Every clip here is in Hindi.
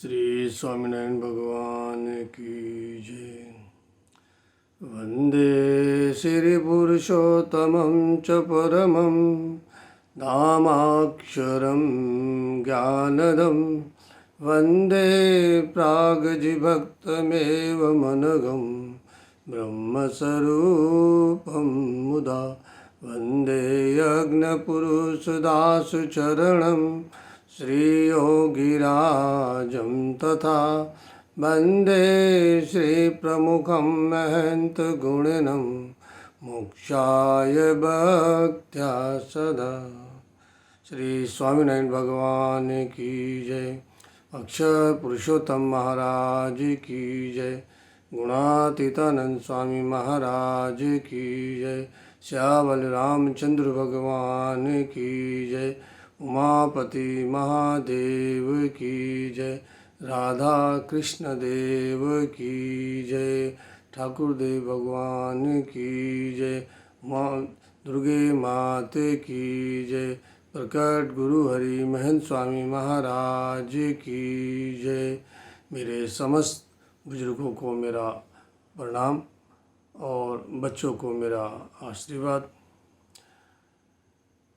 श्री स्वामीनारायण भगवान की जय। वंदे श्री पुरुषोत्तमं च परमं धामाक्षरं ज्ञानदं वंदे प्रागजिभक्तमेव मनगं ब्रह्मस्वरूपं मुदा वंदे यज्ञपुरुषदासचरणं श्रीयोगिराजं तथा वंदे श्रीप्रमुखं महन्तगुणिनं मोक्षाय भक्त्या सदा। श्री स्वामीनारायण भगवान की जय। अक्षर पुरुषोत्तम महाराज की जय। गुणातीतानंद स्वामी महाराज की जय। श्यावल रामचंद्र भगवान की जय। उमापति महादेव की जय। राधा कृष्ण देव की जय। ठाकुर देव भगवान की जय। माँ दुर्गे मात की जय। प्रकट गुरु हरि महंत स्वामी महाराज की जय। मेरे समस्त बुजुर्गों को मेरा प्रणाम और बच्चों को मेरा आशीर्वाद।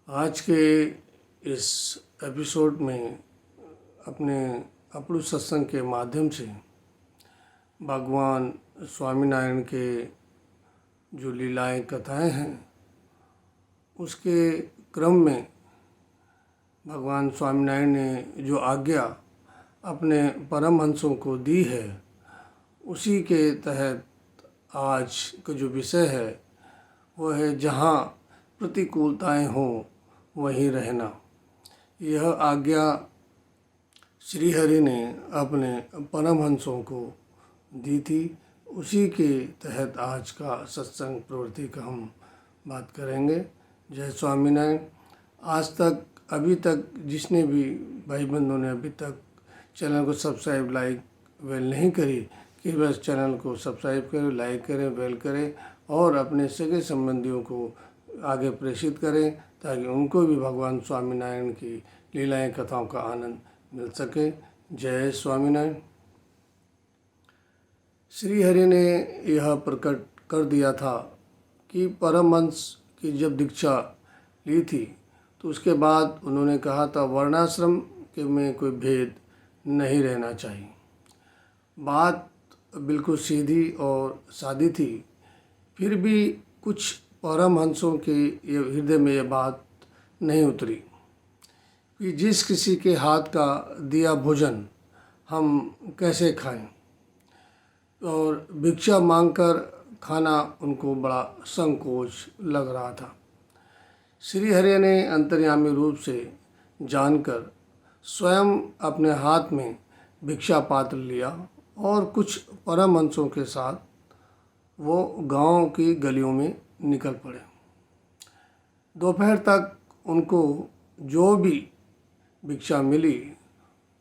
आज के इस एपिसोड में अपने अपड़ु सत्संग के माध्यम से भगवान स्वामीनारायण के जो लीलाएं कथाएं हैं उसके क्रम में भगवान स्वामीनारायण ने जो आज्ञा अपने परमहंसों को दी है उसी के तहत आज का जो विषय है वो है जहाँ प्रतिकूलताएं हों वहीं रहना। यह आज्ञा श्री हरि ने अपने परमहंसों को दी थी। उसी के तहत आज का सत्संग प्रवृत्ति का हम बात करेंगे। जय स्वामीनारायण। आज तक अभी तक जिसने भी भाई बंधुओं ने अभी तक चैनल को सब्सक्राइब लाइक वेल नहीं करी कि बस चैनल को सब्सक्राइब करें, लाइक करें, वेल करें और अपने सगे संबंधियों को आगे प्रेषित करें ताकि उनको भी भगवान स्वामीनारायण की लीलाएं कथाओं का आनंद मिल सके। जय स्वामीनारायण। श्री हरि ने यह प्रकट कर दिया था कि परमहंस की जब दीक्षा ली थी तो उसके बाद उन्होंने कहा था वर्णाश्रम के में कोई भेद नहीं रहना चाहिए। बात बिल्कुल सीधी और सादी थी, फिर भी कुछ परमहंसों के हृदय में यह बात नहीं उतरी कि जिस किसी के हाथ का दिया भोजन हम कैसे खाएं, और भिक्षा मांगकर खाना उनको बड़ा संकोच लग रहा था। श्री हरि ने अंतर्यामी रूप से जानकर स्वयं अपने हाथ में भिक्षा पात्र लिया और कुछ परमहंसों के साथ वो गांव की गलियों में निकल पड़े। दोपहर तक उनको जो भी भिक्षा मिली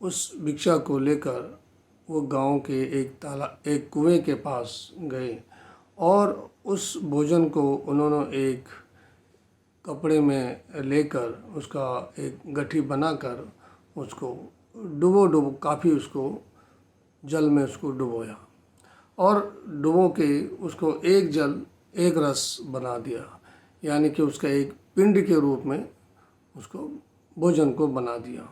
उस भिक्षा को लेकर वो गांव के एक कुएं के पास गए और उस भोजन को उन्होंने एक कपड़े में लेकर उसका एक गट्ठी बनाकर उसको काफ़ी उसको जल में उसको डुबोया और डुबो के उसको एक जल एक रस बना दिया, यानी कि उसका एक पिंड के रूप में उसको भोजन को बना दिया।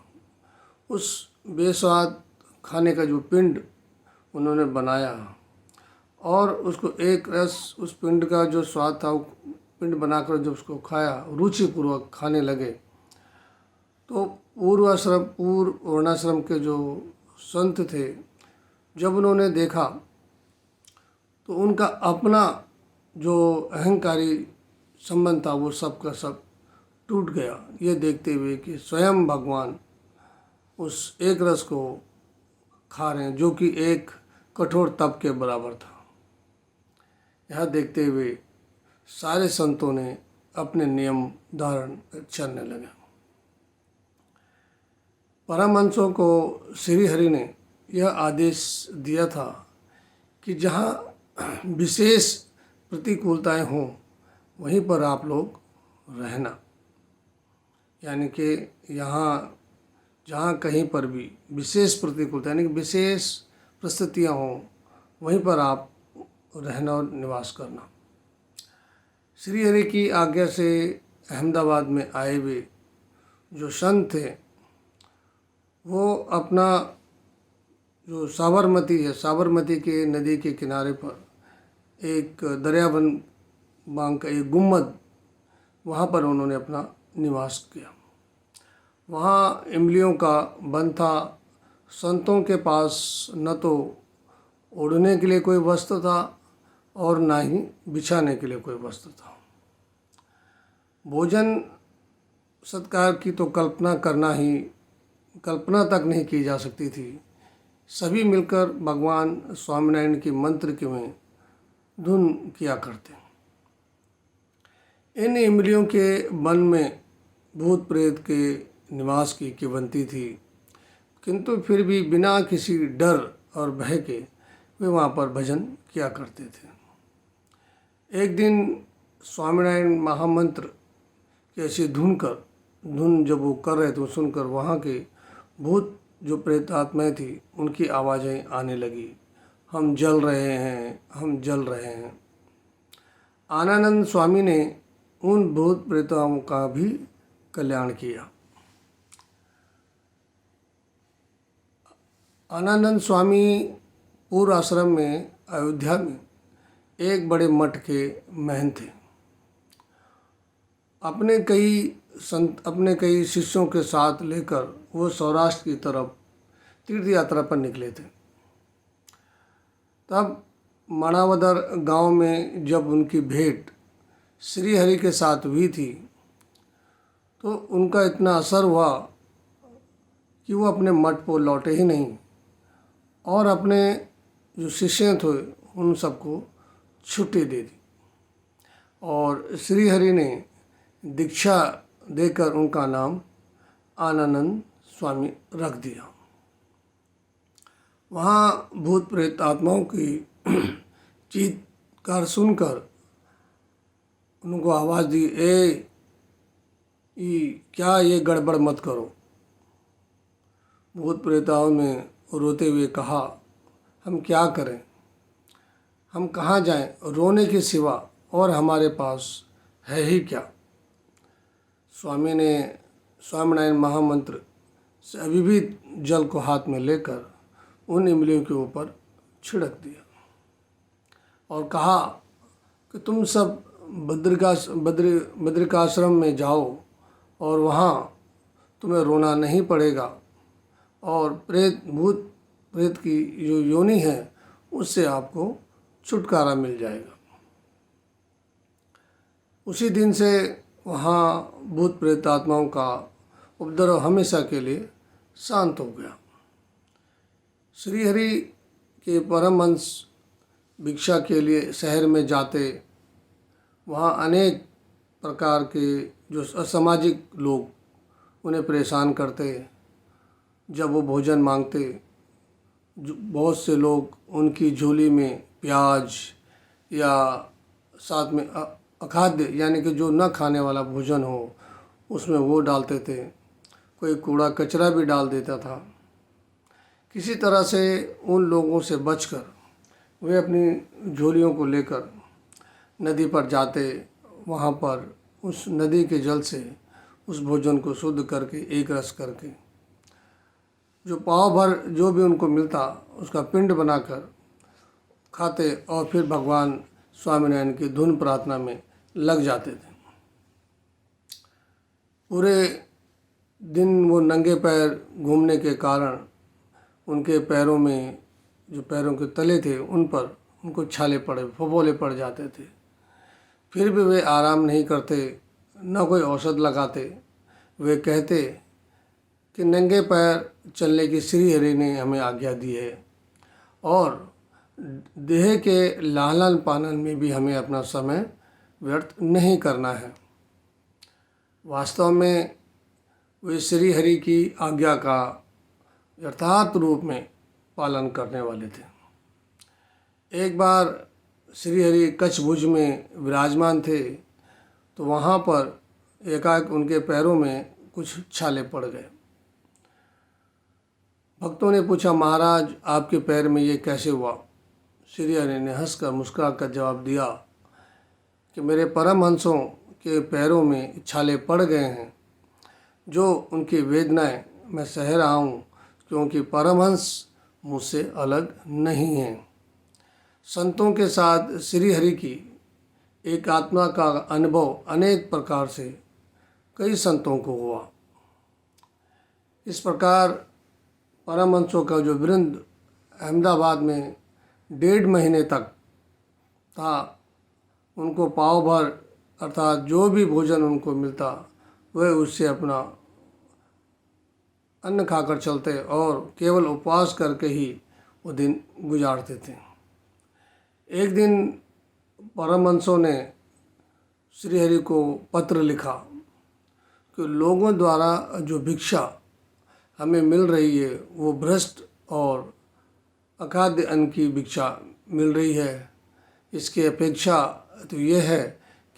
उस बेस्वाद खाने का जो पिंड उन्होंने बनाया और उसको एक रस उस पिंड का जो स्वाद था वो पिंड बनाकर जब उसको खाया, रुचिपूर्वक खाने लगे, तो पूर्व वर्णाश्रम के जो संत थे जब उन्होंने देखा तो उनका अपना जो अहंकारी संबंध था वो सब का सब टूट गया, ये देखते हुए कि स्वयं भगवान उस एक रस को खा रहे हैं जो कि एक कठोर तप के बराबर था। यह देखते हुए सारे संतों ने अपने नियम धारण चलने लगे। परमहंसों को श्री हरि ने यह आदेश दिया था कि जहाँ विशेष प्रतिकूलताएं हों वहीं पर आप लोग रहना, यानी कि यहाँ जहाँ कहीं पर भी विशेष प्रतिकूलता यानी कि विशेष परिस्थितियाँ हों, वहीं पर आप रहना और निवास करना। श्री हरि की आज्ञा से अहमदाबाद में आए हुए जो संत थे, वो अपना जो साबरमती है, साबरमती के नदी के किनारे पर एक दरियाबन बांग का एक गुम्बद, वहाँ पर उन्होंने अपना निवास किया। वहाँ इमलियों का वन था। संतों के पास न तो ओढ़ने के लिए कोई वस्त्र था और ना ही बिछाने के लिए कोई वस्त्र था। भोजन सत्कार की तो कल्पना तक नहीं की जा सकती थी। सभी मिलकर भगवान स्वामीनारायण की मंत्र के में धुन किया करते। इन इमलियों के वन में भूत प्रेत के निवास की किंवदंती थी, किंतु फिर भी बिना किसी डर और भय के वे वहाँ पर भजन किया करते थे। एक दिन स्वामीनारायण महामंत्र की ऐसी धुन जब वो कर रहे थे, सुनकर वहाँ के भूत जो प्रेत आत्माएँ थी, उनकी आवाज़ें आने लगी, हम जल रहे हैं, हम जल रहे हैं। आनंद स्वामी ने उन भूत प्रेताओं का भी कल्याण किया। आनंद स्वामी पूर्व आश्रम में अयोध्या में एक बड़े मठ के महंत थे। अपने कई शिष्यों के साथ लेकर वो सौराष्ट्र की तरफ तीर्थ यात्रा पर निकले थे। तब माणावदर गांव में जब उनकी भेंट श्री हरि के साथ हुई थी, तो उनका इतना असर हुआ कि वो अपने मठ पर लौटे ही नहीं और अपने जो शिष्य थे उन सबको छुट्टी दे दी और श्री हरि ने दीक्षा देकर उनका नाम आनंद स्वामी रख दिया। वहाँ भूत प्रेत आत्माओं की चीत्कार सुनकर उनको आवाज़ दी, क्या ये गड़बड़ मत करो। भूत प्रेताओं ने रोते हुए कहा, हम क्या करें, हम कहाँ जाएं, रोने के सिवा और हमारे पास है ही क्या। स्वामी ने स्वामीनारायण महामंत्र से अभिभूत जल को हाथ में लेकर उन इमलियों के ऊपर छिड़क दिया और कहा कि तुम सब बद्रिकाश्रम में जाओ और वहाँ तुम्हें रोना नहीं पड़ेगा और भूत प्रेत की जो योनि है उससे आपको छुटकारा मिल जाएगा। उसी दिन से वहाँ भूत प्रेत आत्माओं का उपद्रव हमेशा के लिए शांत हो गया। श्री हरि के परमहंस भिक्षा के लिए शहर में जाते, वहाँ अनेक प्रकार के जो असामाजिक लोग उन्हें परेशान करते। जब वो भोजन मांगते, बहुत से लोग उनकी झोली में प्याज या साथ में अखाद्य यानी कि जो न खाने वाला भोजन हो उसमें वो डालते थे। कोई कूड़ा कचरा भी डाल देता था। किसी तरह से उन लोगों से बचकर वे अपनी झोलियों को लेकर नदी पर जाते। वहाँ पर उस नदी के जल से उस भोजन को शुद्ध करके एक रस करके जो पाव भर जो भी उनको मिलता उसका पिंड बनाकर खाते और फिर भगवान स्वामीनारायण की धुन प्रार्थना में लग जाते थे। पूरे दिन वो नंगे पैर घूमने के कारण उनके पैरों में जो पैरों के तले थे उन पर उनको छाले फफोले पड़ जाते थे। फिर भी वे आराम नहीं करते, न कोई औषध लगाते। वे कहते कि नंगे पैर चलने की श्री हरि ने हमें आज्ञा दी है और देह के लालन पालन में भी हमें अपना समय व्यर्थ नहीं करना है। वास्तव में वे श्री हरि की आज्ञा का यथार्थ रूप में पालन करने वाले थे। एक बार श्री हरि कच्छ भुज में विराजमान थे तो वहाँ पर एकाएक उनके पैरों में कुछ छाले पड़ गए। भक्तों ने पूछा, महाराज आपके पैर में ये कैसे हुआ? श्री हरि ने हंसकर मुस्कुराकर जवाब दिया कि मेरे परमहंसों के पैरों में छाले पड़ गए हैं, जो उनकी वेदनाएं मैं सह रहा हूँ, क्योंकि परमहंस मुझसे अलग नहीं हैं। संतों के साथ श्री हरि की एक आत्मा का अनुभव अनेक प्रकार से कई संतों को हुआ। इस प्रकार परमहंसों का जो वृंद अहमदाबाद में 1.5 महीने तक था, उनको पाव भर अर्थात जो भी भोजन उनको मिलता वह उससे अपना अन्न खाकर चलते और केवल उपवास करके ही वो दिन गुजारते थे। एक दिन परमहंसों ने श्रीहरि को पत्र लिखा कि लोगों द्वारा जो भिक्षा हमें मिल रही है वो भ्रष्ट और अखाद्य अन्न की भिक्षा मिल रही है। इसकी अपेक्षा तो ये है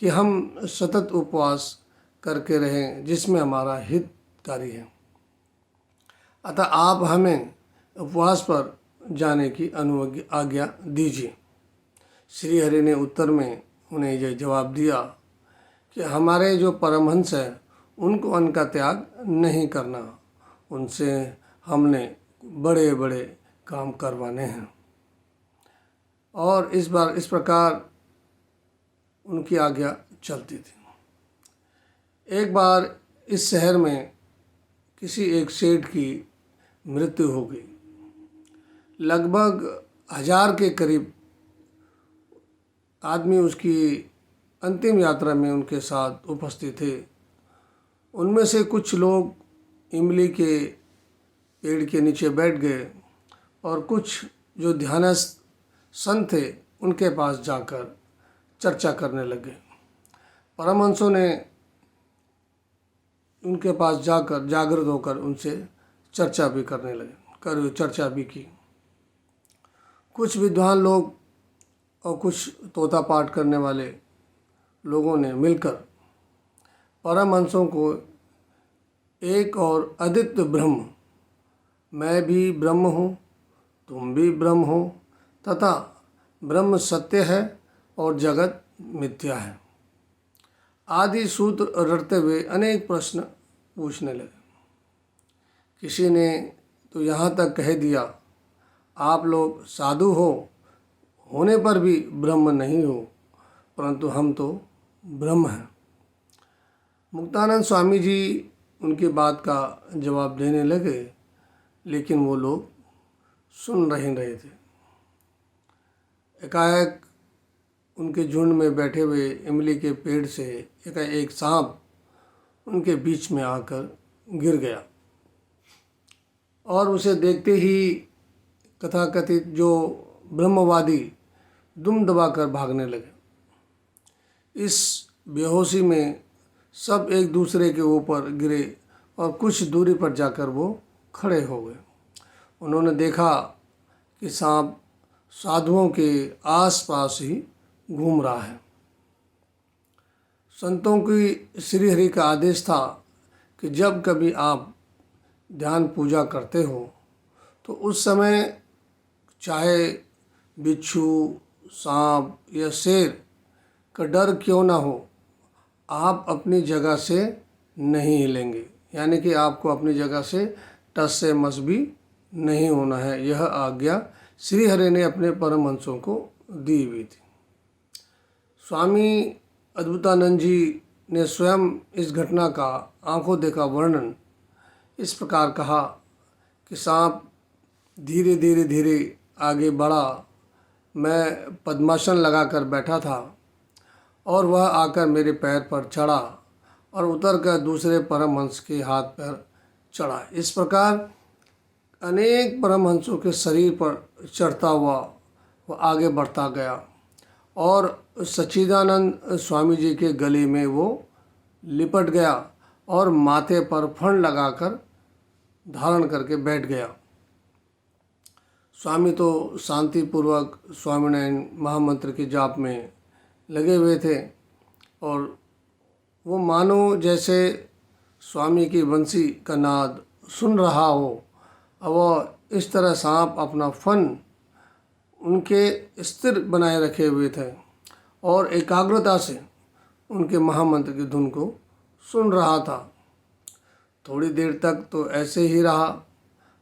कि हम सतत उपवास करके रहें, जिसमें हमारा हितकारी है। अतः आप हमें उपवास पर जाने की आज्ञा दीजिए। श्री हरि ने उत्तर में उन्हें यह जवाब दिया कि हमारे जो परमहंस हैं उनको अन्न का त्याग नहीं करना, उनसे हमने बड़े बड़े काम करवाने हैं। और इस बार इस प्रकार उनकी आज्ञा चलती थी। एक बार इस शहर में किसी एक सेठ की मृत्यु हो गई। लगभग 1000 के करीब आदमी उसकी अंतिम यात्रा में उनके साथ उपस्थित थे। उनमें से कुछ लोग इमली के पेड़ के नीचे बैठ गए और कुछ जो ध्यानस्थ संत थे उनके पास जाकर चर्चा करने लगे। परमहंसों ने उनके पास जाकर जागृत होकर उनसे चर्चा भी की। कुछ विद्वान लोग और कुछ तोता पाठ करने वाले लोगों ने मिलकर परमहंसों को एक और अद्वितीय ब्रह्म, मैं भी ब्रह्म हूँ, तुम भी ब्रह्म हो, तथा ब्रह्म सत्य है और जगत मिथ्या है आदि सूत्र रटते हुए अनेक प्रश्न पूछने लगे। किसी ने तो यहाँ तक कह दिया, आप लोग साधु होने पर भी ब्रह्म नहीं हो, परंतु हम तो ब्रह्म हैं। मुक्तानंद स्वामी जी उनकी बात का जवाब देने लगे, लेकिन वो लोग सुन नहीं रहे थे। एकाएक उनके झुंड में बैठे हुए इमली के पेड़ से एक सांप उनके बीच में आकर गिर गया और उसे देखते ही तथाकथित जो ब्रह्मवादी दुम दबाकर भागने लगे। इस बेहोशी में सब एक दूसरे के ऊपर गिरे और कुछ दूरी पर जाकर वो खड़े हो गए। उन्होंने देखा कि सांप साधुओं के आसपास ही घूम रहा है। संतों की श्री हरि का आदेश था कि जब कभी आप ध्यान पूजा करते हो तो उस समय चाहे बिच्छू, सांप या शेर का डर क्यों ना हो, आप अपनी जगह से नहीं हिलेंगे, यानी कि आपको अपनी जगह से टस से मस भी नहीं होना है। यह आज्ञा श्री हरि ने अपने परमहंसों को दी हुई थी। स्वामी अद्भुतानंद जी ने स्वयं इस घटना का आंखों देखा वर्णन इस प्रकार कहा कि सांप धीरे धीरे आगे बढ़ा। मैं पद्मासन लगाकर बैठा था और वह आकर मेरे पैर पर चढ़ा और उतर कर दूसरे परमहंस के हाथ पर चढ़ा। इस प्रकार अनेक परमहंसों के शरीर पर चढ़ता हुआ वह आगे बढ़ता गया और सच्चिदानंद स्वामी जी के गले में वो लिपट गया और माथे पर फण लगाकर धारण करके बैठ गया। स्वामी तो शांतिपूर्वक स्वामीनारायण महामंत्र के जाप में लगे हुए थे और वो मानो जैसे स्वामी की बंसी का नाद सुन रहा हो अब वह इस तरह सांप अपना फन उनके स्थिर बनाए रखे हुए थे और एकाग्रता से उनके महामंत्र की धुन को सुन रहा था। थोड़ी देर तक तो ऐसे ही रहा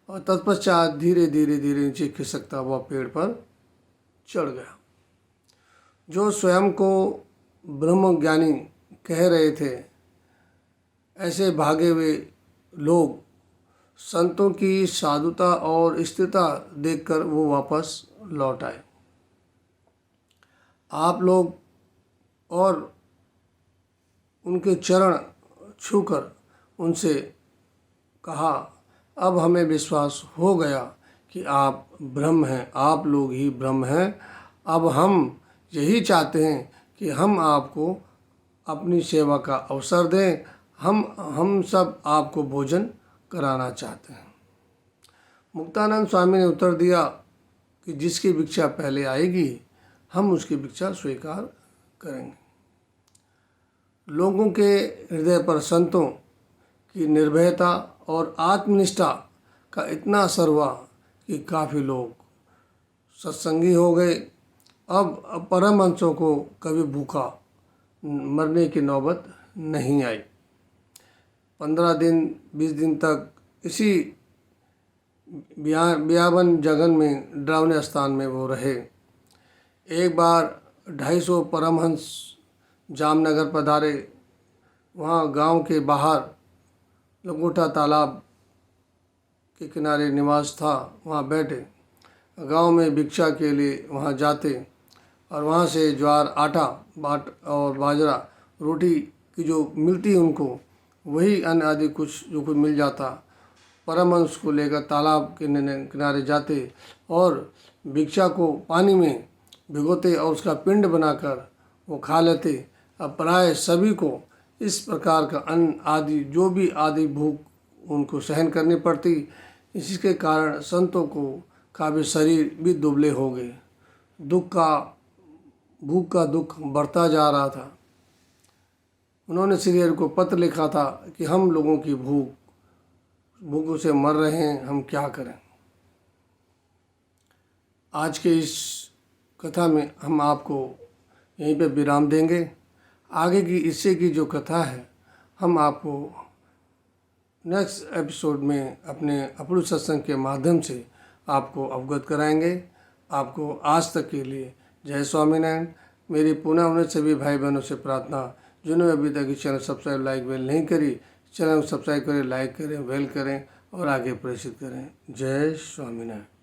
और तत्पश्चात धीरे धीरे धीरे नीचे खिसकता हुआ पेड़ पर चढ़ गया। जो स्वयं को ब्रह्मज्ञानी कह रहे थे, ऐसे भागे हुए लोग संतों की साधुता और स्थिरता देखकर वो वापस लौट आए। आप लोग और उनके चरण छूकर उनसे कहा, अब हमें विश्वास हो गया कि आप ब्रह्म हैं, आप लोग ही ब्रह्म हैं। अब हम यही चाहते हैं कि हम आपको अपनी सेवा का अवसर दें। हम सब आपको भोजन कराना चाहते हैं। मुक्तानंद स्वामी ने उत्तर दिया कि जिसकी भिक्षा पहले आएगी हम उसकी भिक्षा स्वीकार करेंगे। लोगों के हृदय पर संतों की निर्भयता और आत्मनिष्ठा का इतना असर हुआ कि काफ़ी लोग सत्संगी हो गए। अब परमहंसों को कभी भूखा मरने की नौबत नहीं आई। 15 दिन 20 दिन तक इसी बियाबन जगन में डरावने स्थान में वो रहे। एक बार 250 परमहंस जामनगर पधारे। वहाँ गांव के बाहर लंगोटा तालाब के किनारे निवास था, वहाँ बैठे। गांव में भिक्षा के लिए वहाँ जाते और वहाँ से ज्वार आटा और बाजरा रोटी की जो मिलती उनको, वही अन्न आदि कुछ जो कुछ मिल जाता, परमहंस को लेकर तालाब के किनारे जाते और भिक्षा को पानी में भिगोते और उसका पिंड बनाकर वो खा लेते। अब प्राय सभी को इस प्रकार का अन्न आदि जो भी आदि भूख उनको सहन करनी पड़ती। इसके कारण संतों को काफ़ी शरीर भी दुबले हो गए। भूख का दुख बढ़ता जा रहा था। उन्होंने श्री हरि को पत्र लिखा था कि हम लोगों की भूख से मर रहे हैं, हम क्या करें। आज के इस कथा में हम आपको यहीं पे विराम देंगे। आगे की इससे की जो कथा है हम आपको नेक्स्ट एपिसोड में अपने अपड़ु सत्संग के माध्यम से आपको अवगत कराएंगे। आपको आज तक के लिए जय स्वामीनारायण। मेरी पुनः उन्हें सभी भाई बहनों से प्रार्थना, जिन्होंने अभी तक इस चैनल सब्सक्राइब लाइक वेल नहीं करी, चैनल को सब्सक्राइब करें, लाइक करें, वेल करें और आगे प्रेषित करें। जय स्वामीनारायण।